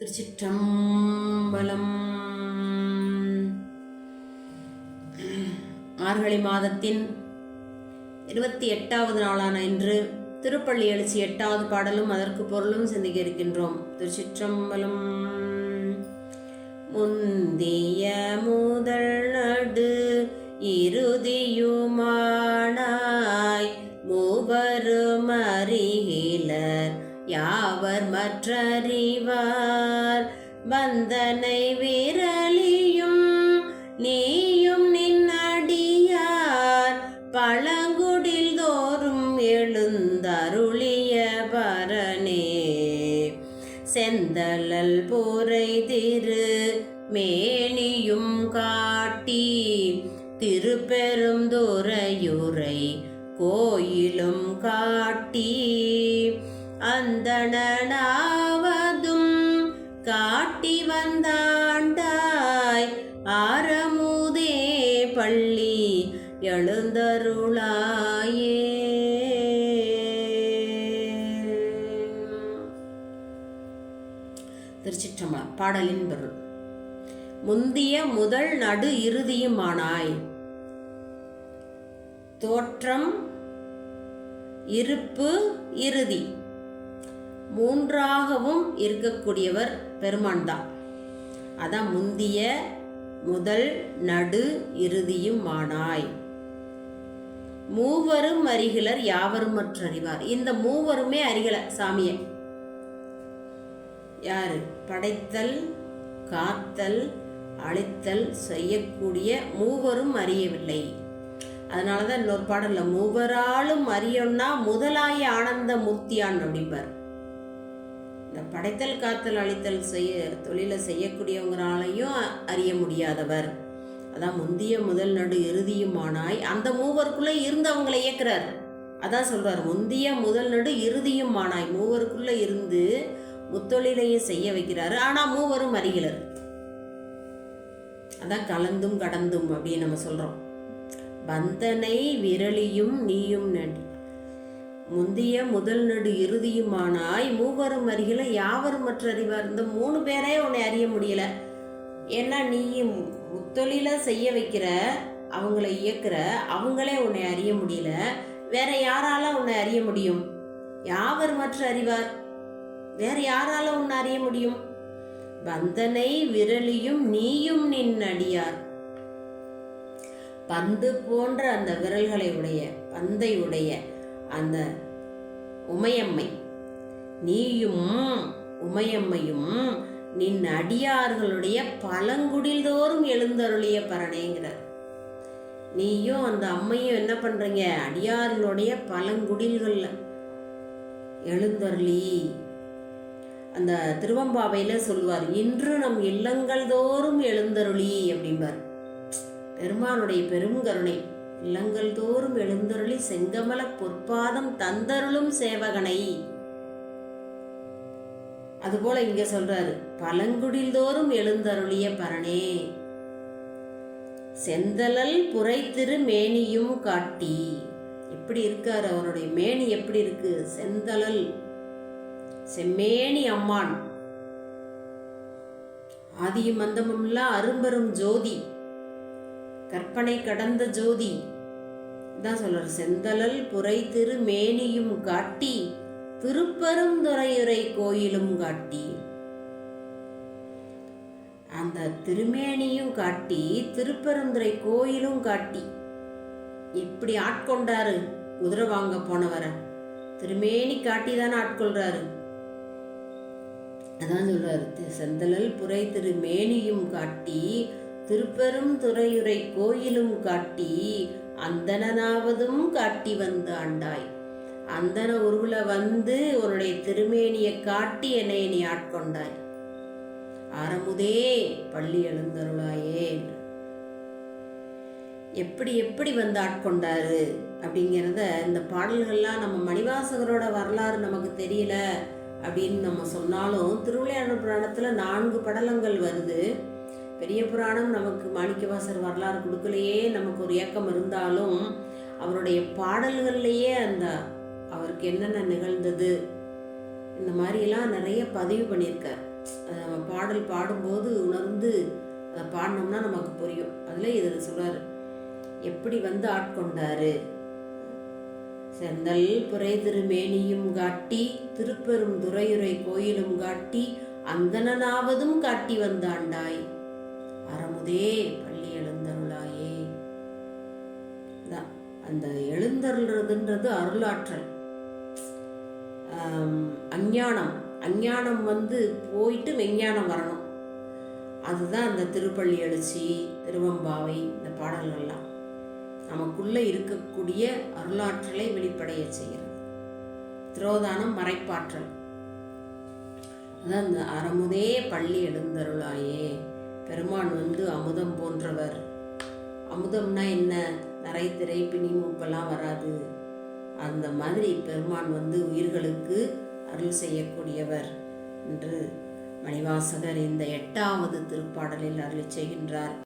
திருச்சிற்றம்பலம். மார்கழி மாதத்தின் 28வது நாளான இன்று திருப்பள்ளி எழுச்சி 8வது பாடலும் அதற்கு பொருளும் சிந்திக்க இருக்கின்றோம். திருச்சிற்றம்பலம். முந்திய முதல் நடு இறுதியுமானாய் மூவரும் அறிகிலர் யாவர் மற்றறிவார் பந்தனை விரலியும் நீயும் நின்னடியார் பழங்குடில் தோறும் எழுந்தருளிய பரனே செந்தழல் பொறை திரு மேனியும் காட்டி திருப்பெருந்துறையுரை கோயிலும் காட்டி அந்தணனாவதும் காட்டி வந்தாண்டாய் ஆரமுதே பள்ளி எழுந்தருளாயே. திருச்சிற்றம்பலம். பாடலின் பொருள். முந்திய முதல் நடு இறுதியுமானாய். தோற்றம், இருப்பு, இறுதி மூன்றாகவும் இருக்கக்கூடியவர் பெருமான் தான். அதான் முந்திய முதல் நடு இறுதியும் ஆனாய். மூவரும் அறிகிலர் யாவரும் மற்ற அறிவார். இந்த மூவருமே அறிகல சாமியை. யாரு? படைத்தல், காத்தல், அழித்தல் செய்யக்கூடிய மூவரும் அறியவில்லை. அதனாலதான் இன்னொரு பாடல்ல மூவராலும் அறியொன்னா முதலாய ஆனந்த மூர்த்தியான் அப்படிம்பார். இந்த படைத்தல், காத்தல், அழித்தல் செய்ய தொழிலை செய்யக்கூடியவங்களாலையும் அறிய முடியாதவர். அதான் முந்திய முதல் நடு இறுதியுமானாய். அந்த மூவருக்குள்ள இருந்தவங்களை இயக்குறார். அதான் சொல்றார், முந்திய முதல் நடு இறுதியுமானாய். மூவருக்குள்ள இருந்து முத்தொழிலையும் செய்ய வைக்கிறாரு. ஆனா மூவரும் அறிகிறர். அதான் கலந்தும் கடந்தும் அப்படின்னு நம்ம சொல்றோம். பந்தனை விரலியும் நீயும் நடி. முந்திய முதல் நடு இறுதியுமானாய் மூவரும் அறிகில யாவரும் மற்ற அறிவார். இந்த மூணு பேரே உன்னை அறிய முடியல. ஏன்னா நீ முத்தொழில செய்ய வைக்கிற, அவங்களை இயக்குற, அவங்களே உன்னை அறிய முடியல. வேற யாரால உன்னை அறிய முடியும்? யாவர் மற்ற அறிவார். வேற யாரால உன்னை அறிய முடியும்? பந்தனை விரலியும் நீயும் நின் அடியார். பந்து போன்ற அந்த விரல்களை உடைய, பந்தை உடைய அந்த உமையம்மை, நீயும் உமையம்மையும் நின் அடியார்களுடைய பழங்குடில் தோறும் எழுந்தருளிய பரனேங்கிறார். நீயும் அந்த அம்மையும் என்ன பண்றீங்க? அடியார்களுடைய பழங்குடில்கள்ல எழுந்தருளி. அந்த திருவம்பாவையில சொல்வார், இன்று நம் இல்லங்கள் தோறும் எழுந்தருளி அப்படிம்பார். பெருமானுடைய பெரும் கருணை. இல்லங்கள் தோறும் எழுந்தருளி செங்கமல பொற்பாதம் தந்தருளும் சேவகனை. அதுபோல இங்க சொல்றாரு, பழங்குடில் தோறும் எழுந்தருளிய பரனே செந்தழல் புரை திரு மேனியும் காட்டி. எப்படி இருக்காரு? அவருடைய மேனி எப்படி இருக்கு? செந்தழல், செம்மேனி அம்மான். ஆதியும் அந்தமும் இல்ல அரும்பெரும் ஜோதி, கற்பனை கடந்த ஜோதி தான் சொல்றார். செந்தழல் புரை திரு மேனியும் காட்டி திருப்பெருந்துறையுரை கோயிலும் காட்டி. அந்த திருமேனியும் காட்டி திருப்பெருந்துறை கோயிலும் காட்டி. எப்படி ஆட்கொண்டாரு? குதிரை வாங்க போனவர திருமேனி காட்டி தானே ஆட்கொள்றாரு. அதான் சொல்றாரு, செந்தழல் புரை திரு மேனியும் காட்டி திருப்பெரும் துறையுரை கோயிலும் காட்டி அந்தனாவதும் காட்டி வந்து ஆண்டாய். அந்தன உருவுல வந்து உன்னுடைய திருமேனியை காட்டி என்னை நீ ஆட்கொண்டாய். ஆரமுதே பள்ளி எழுந்தருளாயே. எப்படி எப்படி வந்து ஆட்கொண்டாரு அப்படிங்கிறத இந்த பாடல்கள்லாம் நம்ம மணிவாசகரோட வரலாறு நமக்கு தெரியல அப்படின்னு நம்ம சொன்னாலும், திருவிளையாடல் புராணத்துல 4 படலங்கள் வருது. பெரிய புராணம் நமக்கு மாணிக்கவாசர் வரலாறு கொடுக்கலையே நமக்கு ஒரு ஏக்கம் இருந்தாலும், அவருடைய பாடல்கள்லேயே அந்த அவருக்கு என்னென்ன நிகழ்ந்தது இந்த மாதிரிலாம் நிறைய பதிவு பண்ணியிருக்கார். பாடல் பாடும்போது உணர்ந்து அதை பாடினோம்னா நமக்கு புரியும். அதில் இதில் சொல்றாரு எப்படி வந்து ஆட்கொண்டாரு. செந்தல் புரை திருமேனியும் காட்டி திருப்பெரும் துறையுரை கோயிலும் காட்டி அந்தனாவதும் காட்டி வந்தாண்டாய் அறமுதே பள்ளி எழுந்தருளாயே. அந்த எழுந்தருள்றதுன்றது அருளாற்றல். அஞ்ஞானம் போயிட்டு மெஞ்ஞானம் வரணும். அதுதான் அந்த திருப்பள்ளி எழுச்சி, திருவம்பாவை, இந்த பாடல்கள்லாம் நமக்குள்ள இருக்கக்கூடிய அருளாற்றலை வெளிப்படைய செய்கிறது. திரோதானம் மறைப்பாற்றல். அதான் அந்த அறமுதே பள்ளி எழுந்தருளாயே. பெருமான் அமுதம் போன்றவர். அமுதம்னா என்ன? நிறை திரை பிணி மூப்பெல்லாம் வராது. அந்த மாதிரி பெருமான் உயிர்களுக்கு அருள் செய்யக்கூடியவர் என்று மணிவாசகர் இந்த 8வது திருப்பாடலில் அருளி செய்கின்றார்.